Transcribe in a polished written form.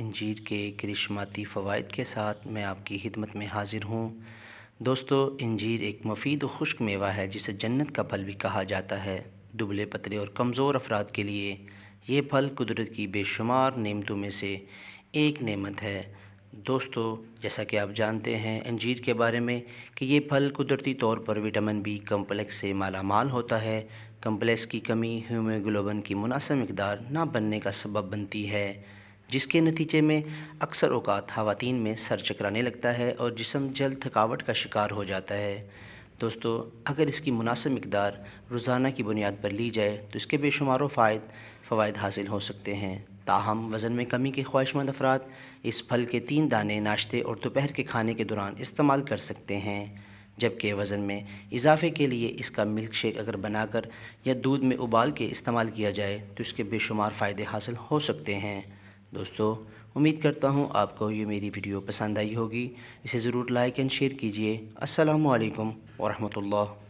انجیر کے کرشماتی فوائد کے ساتھ میں آپ کی خدمت میں حاضر ہوں۔ دوستو، انجیر ایک مفید و خشک میوہ ہے جسے جنت کا پھل بھی کہا جاتا ہے۔ دبلے پتلے اور کمزور افراد کے لیے یہ پھل قدرت کی بے شمار نعمتوں میں سے ایک نعمت ہے۔ دوستو، جیسا کہ آپ جانتے ہیں انجیر کے بارے میں کہ یہ پھل قدرتی طور پر وٹامن بی کمپلیکس سے مالا مال ہوتا ہے۔ کمپلیکس کی کمی ہیموگلوبن کی مناسب مقدار نہ بننے کا سبب بنتی ہے، جس کے نتیجے میں اکثر اوقات خواتین میں سر چکرانے لگتا ہے اور جسم جلد تھکاوٹ کا شکار ہو جاتا ہے۔ دوستو، اگر اس کی مناسب مقدار روزانہ کی بنیاد پر لی جائے تو اس کے بے شمار فوائد حاصل ہو سکتے ہیں۔ تاہم وزن میں کمی کے خواہش مند افراد اس پھل کے 3 دانے ناشتے اور دوپہر کے کھانے کے دوران استعمال کر سکتے ہیں، جبکہ وزن میں اضافے کے لیے اس کا ملک شیک اگر بنا کر یا دودھ میں ابال کے استعمال کیا جائے تو اس کے بے شمار فائدے حاصل ہو سکتے ہیں۔ دوستو، امید کرتا ہوں آپ کو یہ میری ویڈیو پسند آئی ہوگی۔ اسے ضرور لائک اینڈ شیئر کیجیے۔ السلام علیکم ورحمۃ اللہ۔